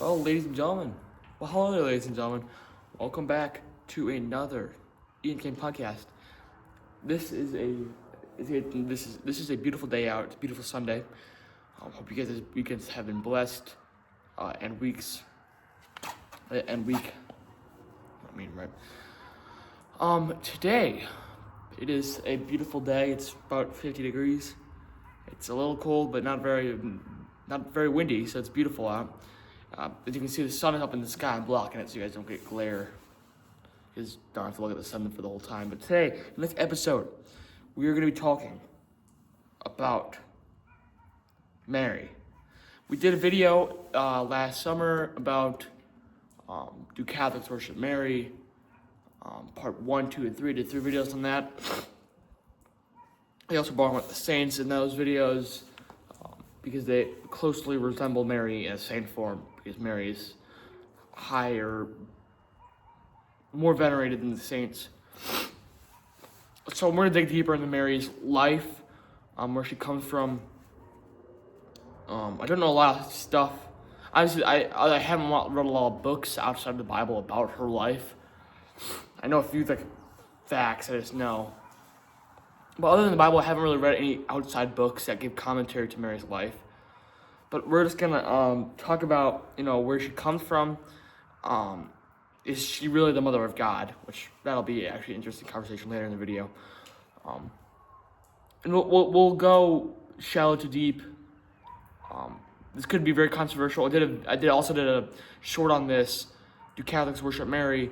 Well, ladies and gentlemen, hello there, ladies and gentlemen. Welcome back to another Ian Kane podcast. This is a beautiful day out. It's a beautiful Sunday. Hope you guys' weekends have been blessed, and weeks, and week. I mean, right. Today, it is a beautiful day. It's about 50 degrees. It's a little cold, but not very windy, so it's beautiful out. As you can see, the sun is up in the sky. I'm blocking it so you guys don't get glare. You just don't have to look at the sun for the whole time. But today, in this episode, we are going to be talking about Mary. We did a video last summer about do Catholics worship Mary? Part 1, 2, and 3. Did 3 videos on that. I also brought about the saints in those videos because they closely resemble Mary in a saint form, because Mary is higher, more venerated than the saints. So we're going to dig deeper into Mary's life, where she comes from. I don't know a lot of stuff. Obviously, I haven't read a lot of books outside of the Bible about her life. I know a few facts I just know. But other than the Bible, I haven't really read any outside books that give commentary to Mary's life. But we're just gonna talk about where she comes from. Is she really the mother of God? Which that'll be actually an interesting conversation later in the video. And we'll go shallow to deep. This could be very controversial. I also did a short on this. Do Catholics worship Mary?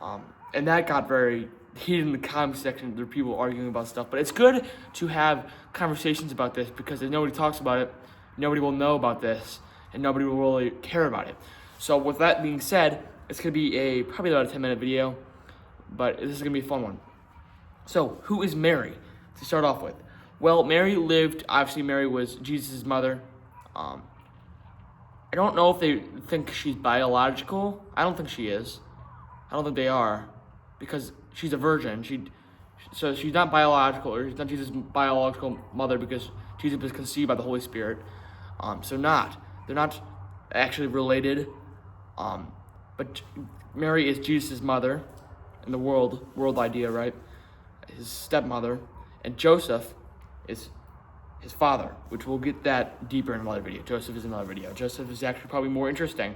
And that got very heated in the comment section. There are people arguing about stuff, but it's good to have conversations about this, because if nobody talks about it, nobody will know about this, and nobody will really care about it. So with that being said, it's going to be probably about a 10-minute video, but this is going to be a fun one. So who is Mary, to start off with? Well, obviously Mary was Jesus' mother. I don't know if they think she's biological. I don't think she is. I don't think they are, because she's a virgin. So she's not biological, or she's not Jesus' biological mother, because Jesus was conceived by the Holy Spirit. They're not actually related. But Mary is Jesus' mother in the world idea, right? His stepmother, and Joseph is his father, which we'll get that deeper in another video. Joseph is another video. Joseph is actually probably more interesting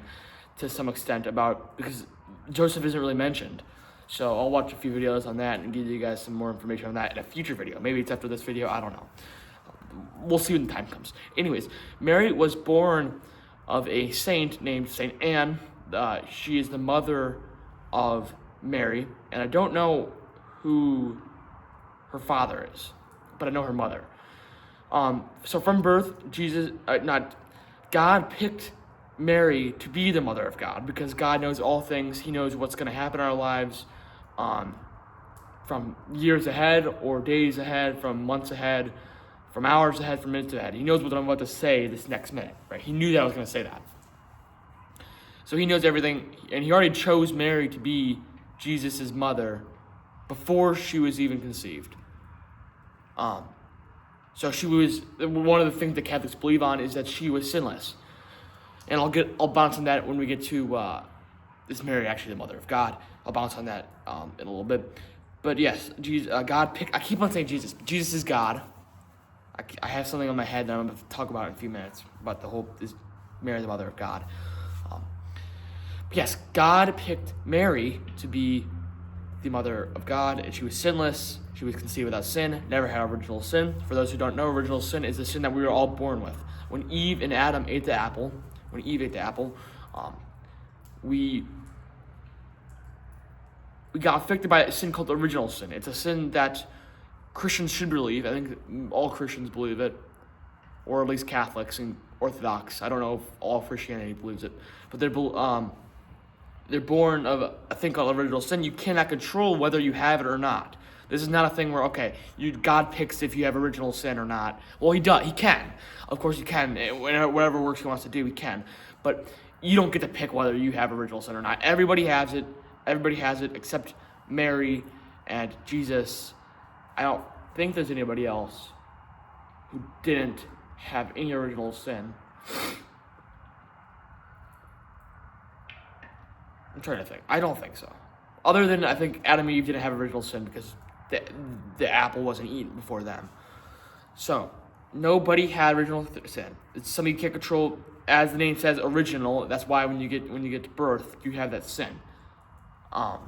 to some extent because Joseph isn't really mentioned. So I'll watch a few videos on that and give you guys some more information on that in a future video. Maybe it's after this video, I don't know. We'll see when the time comes. Anyways, Mary was born of a saint named Saint Anne. She is the mother of Mary, and I don't know who her father is, but I know her mother. So from birth, God picked Mary to be the mother of God, because God knows all things. He knows what's going to happen in our lives, from years ahead, or days ahead, from months ahead, from hours ahead, from minutes ahead. He knows what I'm about to say this next minute, right? He knew that I was going to say that. So he knows everything, and he already chose Mary to be Jesus' mother before she was even conceived. So she was, one of the things that Catholics believe on is that she was sinless. And I'll bounce on that when we get to, is Mary actually the mother of God? I'll bounce on that in a little bit. But yes, God picked, I keep on saying Jesus. Jesus is God. I have something on my head that I'm going to talk about in a few minutes about is Mary the mother of God. Yes, God picked Mary to be the mother of God, and she was sinless. She was conceived without sin, never had original sin. For those who don't know, original sin is the sin that we were all born with. When Eve and Adam ate the apple, we got affected by a sin called original sin. It's a sin that Christians should believe. I think all Christians believe it, or at least Catholics and Orthodox. I don't know if all Christianity believes it, but they're born of a thing called original sin. You cannot control whether you have it or not. This is not a thing where, God picks if you have original sin or not. Well, he does. He can. Of course he can. Whatever works he wants to do, he can. But you don't get to pick whether you have original sin or not. Everybody has it. Everybody has it except Mary and Jesus. I don't think there's anybody else who didn't have any original sin. I'm trying to think. I don't think so. Other than I think Adam and Eve didn't have original sin because the apple wasn't eaten before them. So nobody had original sin. It's something you can't control. As the name says, original. That's why when you get to birth, you have that sin. I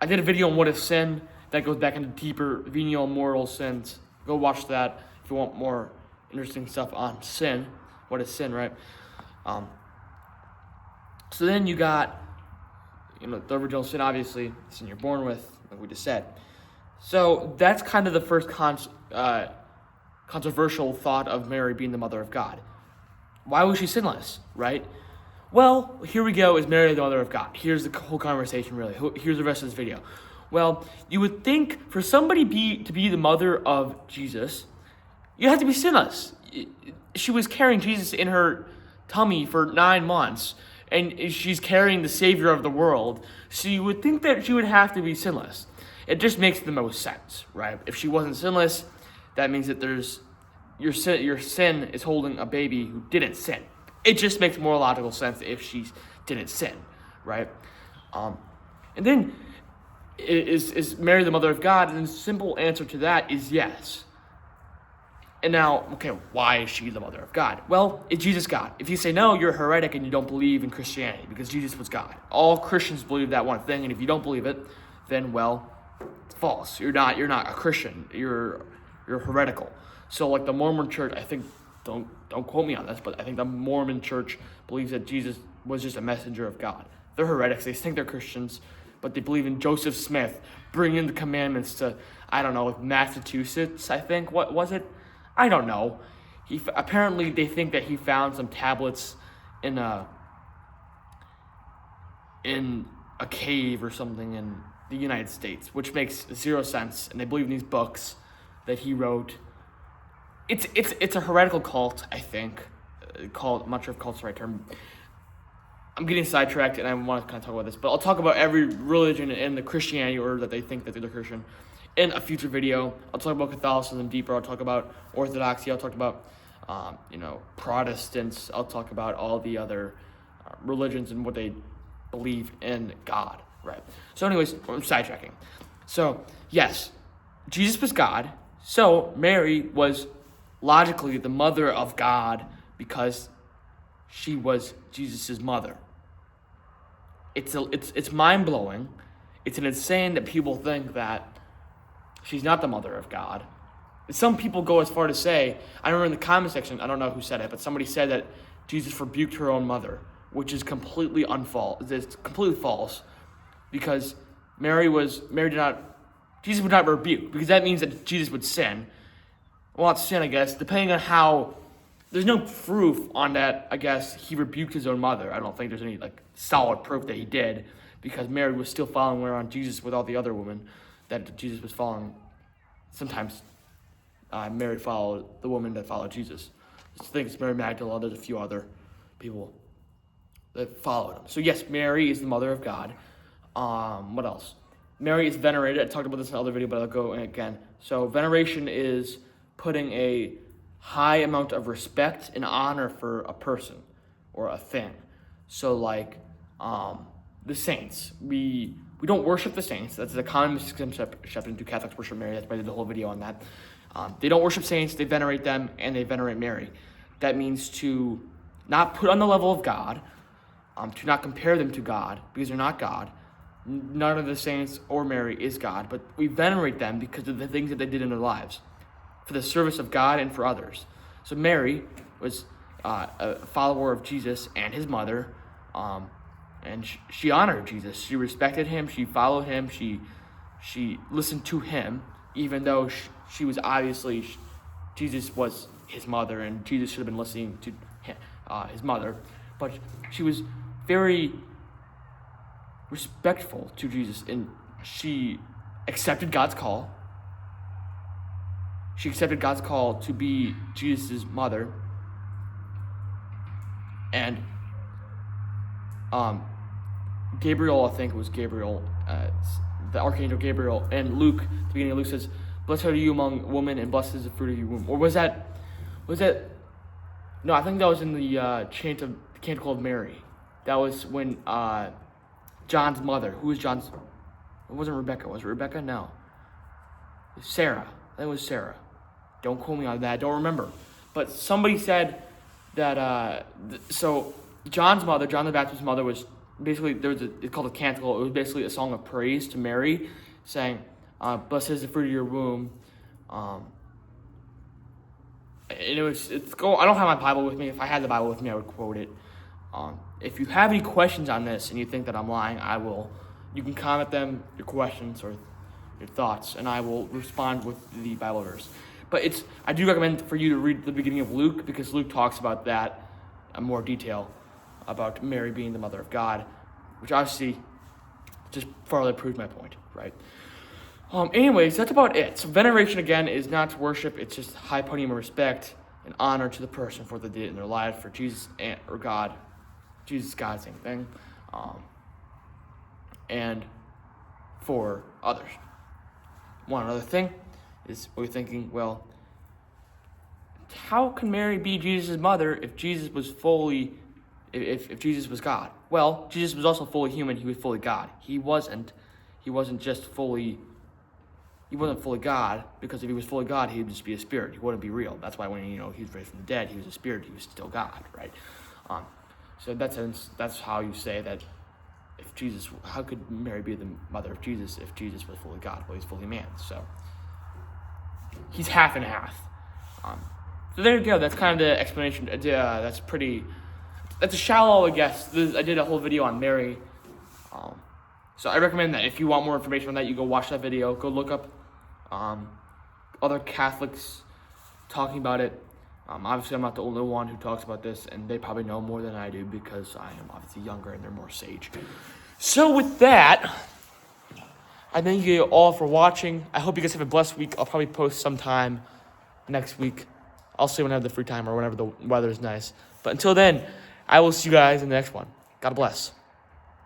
did a video on what is sin that goes back into deeper venial mortal sins. Go watch that if you want more interesting stuff on sin. What is sin, right? So then you got, the original sin, obviously, sin you're born with, like we just said. So that's kind of the first controversial thought of Mary being the mother of God. Why was she sinless, right? Well, here we go. Is Mary the mother of God? Here's the whole conversation, really. Here's the rest of this video. Well, you would think for somebody to be the mother of Jesus, you have to be sinless. She was carrying Jesus in her tummy for 9 months, and she's carrying the Savior of the world. So you would think that she would have to be sinless. It just makes the most sense, right? If she wasn't sinless, that means that your sin is holding a baby who didn't sin. It just makes more logical sense if she didn't sin, right? And then, is Mary the mother of God? And the simple answer to that is yes. And now, okay, why is she the mother of God? Well, is Jesus God? If you say no, you're a heretic and you don't believe in Christianity because Jesus was God. All Christians believe that one thing, and if you don't believe it, then, well, it's false. You're not a Christian. You're heretical. So like the Mormon church, I think, don't quote me on this, but I think the Mormon church believes that Jesus was just a messenger of God. They're heretics. They think they're Christians, but they believe in Joseph Smith bringing the commandments to, I don't know, Massachusetts, I think. What was it? I don't know. Apparently they think that he found some tablets in a cave or something in the United States, which makes zero sense. And they believe in these books that he wrote. It's a heretical cult, I think. I'm not sure if cult's the right term. I'm getting sidetracked, and I want to kind of talk about this, but I'll talk about every religion in the Christianity order that they think that they're Christian in a future video. I'll talk about Catholicism deeper. I'll talk about Orthodoxy. I'll talk about Protestants. I'll talk about all the other religions and what they believe in God, right? So anyways, I'm sidetracking. So yes, Jesus was God. So Mary was logically the mother of God because she was Jesus' mother. It's mind-blowing. It's insane that people think that she's not the mother of God. Some people go as far to say, I remember in the comment section, I don't know who said it, but somebody said that Jesus rebuked her own mother, which is completely false, because Jesus would not rebuke, because that means that Jesus would sin. Well, not sin, I guess, depending on how. There's no proof on that, I guess, he rebuked his own mother. I don't think there's any solid proof that he did, because Mary was still following around Jesus with all the other women that Jesus was following. Sometimes Mary followed the woman that followed Jesus. I think it's Mary Magdalene. There's a few other people that followed him. So yes, Mary is the mother of God. What else? Mary is venerated. I talked about this in another video, but I'll go again. So veneration is putting a high amount of respect and honor for a person or a thing. So the saints, we don't worship the saints. That's a common misconception. Do Catholics worship Mary? That's why I did the whole video on that. They don't worship saints. They venerate them, and they venerate Mary. That means to not put on the level of God, to not compare them to God, because they're not God. None of the saints or Mary is God, but we venerate them because of the things that they did in their lives for the service of God and for others. So Mary was a follower of Jesus and his mother, and she honored Jesus. She respected him. She followed him. She listened to him, even though she was obviously, Jesus was his mother, and Jesus should have been listening to his mother. But she was very respectful to Jesus, and she accepted God's call. She accepted God's call to be Jesus' mother. And Gabriel, I think it was Gabriel, the Archangel Gabriel, and Luke, the beginning of Luke says, "Blessed are you among women, and blessed is the fruit of your womb." Or was that? No, I think that was in the Canticle of Mary. That was when John's mother. Who was John's? It wasn't Rebecca. Was it Rebecca? No. Sarah. I think it was Sarah. Don't quote me on that. I don't remember. But somebody said that, so John's mother, John the Baptist's mother, was basically, it's called a canticle. It was basically a song of praise to Mary, saying, blessed is the fruit of your womb. And it's cool. I don't have my Bible with me. If I had the Bible with me, I would quote it. If you have any questions on this and you think that I'm lying, you can comment them, your questions or your thoughts, and I will respond with the Bible verse. But I do recommend for you to read the beginning of Luke, because Luke talks about that in more detail, about Mary being the mother of God, which obviously just further proves my point, right? Anyways, that's about it. So veneration, again, is not to worship. It's just high putting of respect and honor to the person for what they did in their life, for Jesus or God. Jesus, God, same thing. And for others. One other thing is we're thinking, well, how can Mary be Jesus' mother if Jesus was if Jesus was God? Well, Jesus was also fully human. He was fully God. He wasn't fully God, because if he was fully God, he would just be a spirit. He wouldn't be real. That's why when he was raised from the dead, he was a spirit. He was still God, right? So in that sense, that's how you say that how could Mary be the mother of Jesus if Jesus was fully God? Well, he's fully man, so he's half and half. So there you go. That's kind of the explanation. That's a shallow, I guess. I did a whole video on Mary. So I recommend that if you want more information on that, you go watch that video. Go look up other Catholics talking about it. Obviously, I'm not the only one who talks about this, and they probably know more than I do because I am obviously younger and they're more sage. So with that, I thank you all for watching. I hope you guys have a blessed week. I'll probably post sometime next week. I'll see when I have the free time or whenever the weather is nice. But until then, I will see you guys in the next one. God bless.